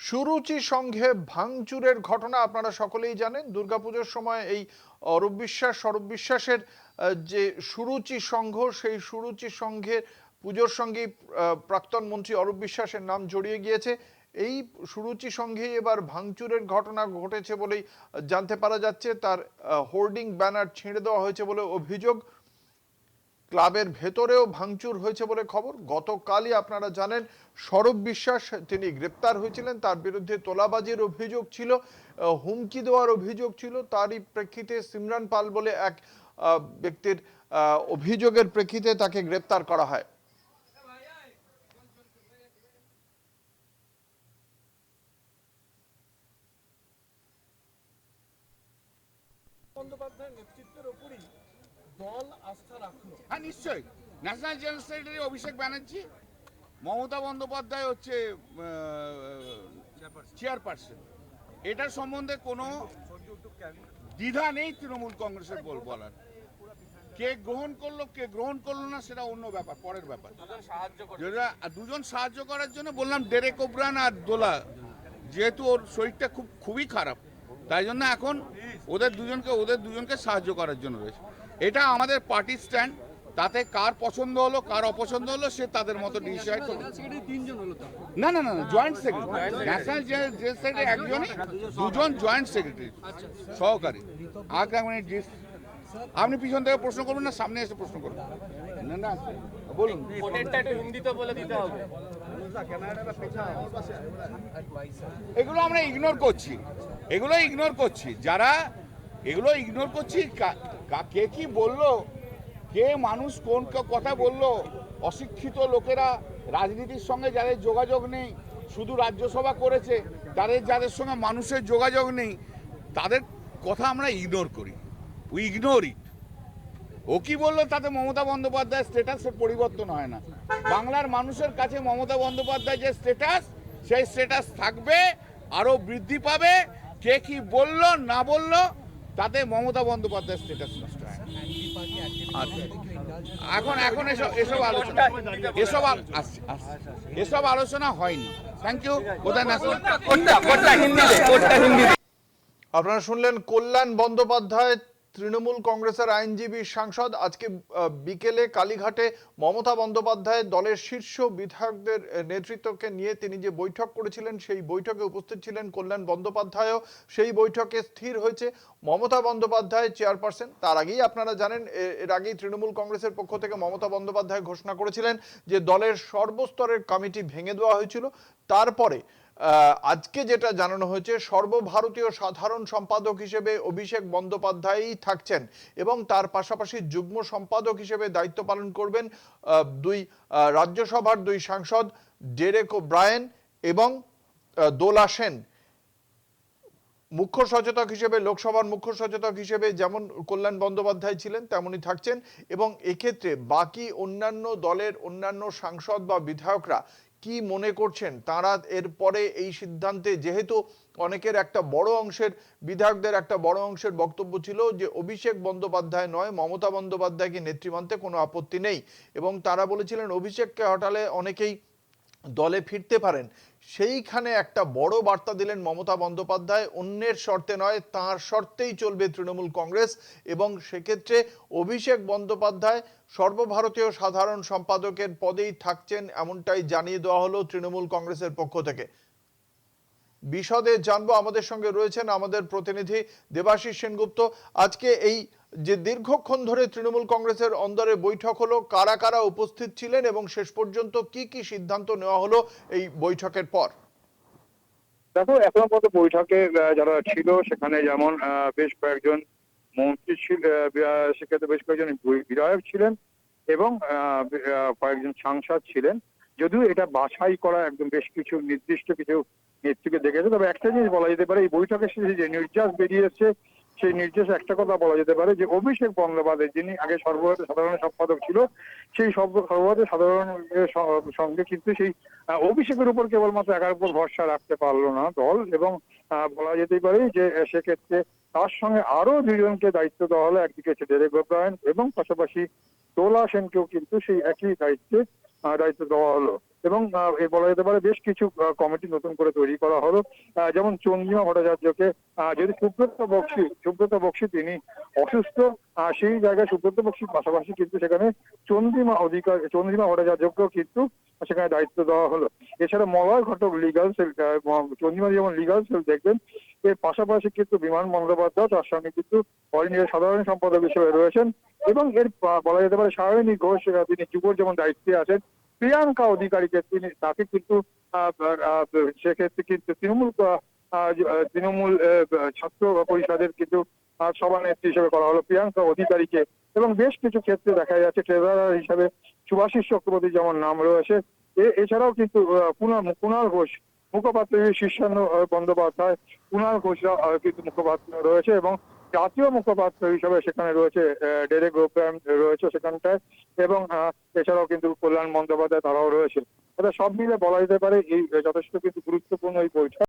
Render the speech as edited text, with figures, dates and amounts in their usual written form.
সুরুচি সংঘে ভাঙচুরের ঘটনা আপনারা সকলেই জানেন। দুর্গাপুজোর সময় এই সৌরভ বিশ্বাসের যে সুরুচি সংঘ, সেই সুরুচি সংঘের পুজোর সঙ্গেই প্রাক্তন মন্ত্রী অরূপ বিশ্বাসের নাম জড়িয়ে গিয়েছে। এই সুরুচি সংঘেই এবার ভাঙচুরের ঘটনা ঘটেছে বলেই জানতে পারা যাচ্ছে। তার হোর্ডিং ব্যানার ছিঁড়ে দেওয়া হয়েছে বলে অভিযোগ। ক্লাবের ভেতরেও ভাঙচুর হয়েছে বলে খবর। গতকালই আপনারা জানেন সৌরভ বিশ্বাস তিনি গ্রেপ্তার হয়েছিলেন, তার বিরুদ্ধে তোলাবাজির অভিযোগ ছিল, হুমকি দেওয়ার অভিযোগ ছিল। তারই প্রেক্ষিতে সিমরান পাল বলে এক ব্যক্তির অভিযোগের প্রেক্ষিতে তাকে গ্রেপ্তার করা হয়। বন্দ্যোপাধ্যায়ের নেতৃত্বের উপরই দল আস্থা রাখলো। হ্যাঁ, নিশ্চয়ই। National general secretary Abhishek Banerjee, Mamata Bandyopadhyay হচ্ছে চেয়ারপারসন। এটার সম্বন্ধে কোনো দ্বিধা নেই তৃণমূল কংগ্রেসের বলার। কে গ্রহণ করলো কে গ্রহণ করলো না সেটা অন্য ব্যাপার, পরের ব্যাপার। দুজন সাহায্য করার জন্য বললাম, ডেরেক ওব্রায়ান আর দোলা, যেহেতু ওর শরীরটা খুবই খারাপ, তাই জন্য এখন ওদের দুজনকে সাহায্য করার জন্য রয়েছে। এটা আমাদের পার্টি স্ট্যান্ড। তাতে কার পছন্দ হলো কার অপছন্দ হলো সে তাদের মতো ডিসাইড করবে। না না না, joint secretary, national general secretary একজনই, দুজন জয়েন্ট সেক্রেটারি সহকারী। আপনি পিছন থেকে প্রশ্ন করবেন না, সামনে এসে প্রশ্ন করবেন। না না, বলুন। হিন্দিতে বলে দিতে হবে। এগুলো আমরা ইগনোর করছি, যারা এগুলো ইগনোর করছি। কে কি বললো, কে মানুষ কোন কথা বললো, অশিক্ষিত লোকেরা, রাজনীতির সঙ্গে যাদের যোগাযোগ নেই, শুধু রাজ্যসভা করেছে, যাদের সঙ্গে মানুষের যোগাযোগ নেই, তাদের কথা আমরা ইগনোর করি। We ignore it. ও কি বললো তাতে মমতা বন্দ্যোপাধ্যায়ের স্ট্যাটাসের পরিবর্তন হয় না। বাংলার মানুষের কাছে মমতা বন্দ্যোপাধ্যায় যে স্ট্যাটাস, সেই স্ট্যাটাস থাকবে, আরো বৃদ্ধি পাবে। কে কি বললো না বললো তাতে মমতা বন্দ্যোপাধ্যায়ের স্ট্যাটাস নষ্ট হয়। এখন এসব আলোচনা হয়নি। Thank you. আপনারা শুনলেন কল্যাণ বন্দ্যোপাধ্যায়, তৃণমূল কংগ্রেসের আইনজীবী সাংসদ। আজকে বিকেলে কালীঘাটে মমতা বন্দ্যোপাধ্যায় দলের শীর্ষ বিধায়কদের নেতৃত্বকে নিয়ে তিনি যে বৈঠক করেছিলেন, সেই বৈঠকে উপস্থিত ছিলেন কল্যাণ বন্দ্যোপাধ্যায়ও। সেই বৈঠকে স্থির হয়েছে মমতা বন্দ্যোপাধ্যায় চেয়ারপারসন। তার আগেই আপনারা জানেন, এর আগেই তৃণমূল কংগ্রেসের পক্ষ থেকে মমতা বন্দ্যোপাধ্যায় ঘোষণা করেছিলেন যে দলের সর্বস্তরের কমিটি ভেঙে দেওয়া হয়েছিল। তারপরে আজকে যেটা জানানো হয়েছে, সর্বভারতীয় সাধারণ সম্পাদক হিসেবে অভিষেক বন্দ্যোপাধ্যায়ই থাকছেন এবং তার পাশাপাশি যুগ্ম সম্পাদক হিসেবে দায়িত্ব পালন করবেন রাজ্যসভার দুই সাংসদ ডেরেক ওব্রায়ান এবং দোলা সেন। মুখ্য সচেতক হিসেবে, লোকসভার মুখ্য সচেতক হিসেবে যেমন কল্যাণ বন্দ্যোপাধ্যায় ছিলেন তেমনই থাকছেন। এবং এক্ষেত্রে বাকি অন্যান্য দলের অন্যান্য সাংসদ বা বিধায়করা কি মনে করছেন, তারা এরপরে এই সিদ্ধান্তে, যেহেতু অনেকের একটা বড় অংশের বিধায়কদের একটা বড় অংশের বক্তব্য ছিল যে অভিষেক বন্দ্যোপাধ্যায় নয়, মমতা বন্দ্যোপাধ্যায়কে নেতৃত্বে কোনো আপত্তি নেই, এবং তারা বলেছিলেন অভিষেককে হটালে অনেকেই দলে ফিরতে পারেন। সেইখানে একটা বড় বার্তা দিলেন মমতা বন্দ্যোপাধ্যায়, অন্যের শর্তে নয়, তার শর্তেই চলবে তৃণমূল কংগ্রেস। এবং সেক্ষেত্রে অভিষেক বন্দ্যোপাধ্যায় সর্বভারতীয় সাধারণ সম্পাদকের পদেই থাকছেন, এমনটাই জানিয়ে দেওয়া হলো তৃণমূল কংগ্রেসের পক্ষ থেকে। বিশদে জানবো, আমাদের সঙ্গে রয়েছেন আমাদের প্রতিনিধি দেবাশিস সেনগুপ্ত। আজকে এই যে দীর্ঘক্ষণ ধরে তৃণমূল কংগ্রেসের অন্দরে বৈঠক হলো, কারা কারা উপস্থিত ছিলেন এবং শেষ পর্যন্ত কি কি সিদ্ধান্ত নেওয়া হলো এই বৈঠকের পর? দেখো, এখনো পর্যন্ত বৈঠকে যারা ছিল সেখানে যেমন বেশ কয়েকজন মন্ত্রী ছিল, সেক্ষেত্রে বেশ কয়েকজন বিধায়ক ছিলেন এবং কয়েকজন সাংসদ ছিলেন। যদিও এটা বাছাই করা একদম বেশ কিছু নির্দিষ্ট কিছু নেত্রীকে দেখেছে, তবে একটা জিনিস বলা যেতে পারে, এই বৈঠকের শেষে যে নির্দেশ বেরিয়ে এসছে সেই নির্দেশে একটা কথা বলা যেতে পারে যে অভিষেক বন্দ্যোপাধ্যায়, যিনি আগে সর্বভারতীয় সাধারণ সম্পাদক ছিল, সেই সর্বভারতীয় সাধারণ সঙ্গে কিন্তু সেই অভিষেকের উপর কেবলমাত্র একার উপর ভরসা রাখতে পারলো না দল, এবং বলা যেতেই পারে যে সেক্ষেত্রে তার সঙ্গে আরো দুজনকে দায়িত্ব দেওয়া হলো। একদিকে হচ্ছে ডেরেক ওব্রায়ান এবং পাশাপাশি দোলা সেনকেও কিন্তু সেই একই দায়িত্বে দায়িত্ব দেওয়া হলো। এবং এ বলা যেতে পারে বেশ কিছু কমিটি নতুন করে তৈরি করা হলো। যেমন চন্দ্রিমা ভট্টাচার্যকে, যদি সুব্রত বক্সী তিনি অসুস্থ, সেই জায়গায় সুব্রত বক্সীর পাশাপাশি কিন্তু সেখানে চন্দ্রিমা ভট্টাচার্যকেও কিন্তু সেখানে দায়িত্ব দেওয়া হলো। এছাড়া মলয় ঘটক লিগাল সেল, চন্দ্রিমা যেমন লিগাল সেল দেখবেন, এর পাশাপাশি কিন্তু বিমান বন্দ্যোপাধ্যায় তার সঙ্গে কিন্তু অল ইন্ডিয়া সাধারণ সম্পাদক হিসেবে রয়েছেন। এবং এর বলা যেতে পারে সায়নী ঘোষ, তিনি যুবর যেমন দায়িত্বে আছেন। প্রিয়াঙ্কা অধিকারীকে তাকে কিন্তু সেক্ষেত্রে কিন্তু তৃণমূল ছাত্র পরিষদের কিন্তু সভানেত্রী হিসেবে করা হলো প্রিয়াঙ্কা অধিকারীকে। এবং বেশ কিছু ক্ষেত্রে দেখা যাচ্ছে ট্রেজারার হিসেবে শুভাশিস চক্রবর্তী যেমন নাম রয়েছে। এছাড়াও কিন্তু কুণাল ঘোষ মুখপাত্র, শীর্ষান্ন বন্দ্যোপাধ্যায়, কুণাল ঘোষরা কিন্তু মুখপাত্র রয়েছে। এবং জাতীয় মুখপাত্র হিসেবে সেখানে রয়েছে ডেরেক ওব্রায়ান রয়েছে সেখানটায়। এবং এছাড়াও কিন্তু কল্যাণ বন্দ্যোপাধ্যায় তারাও রয়েছে। সব মিলে বলা যেতে পারে এই যথেষ্ট কিন্তু গুরুত্বপূর্ণ এই বৈঠক।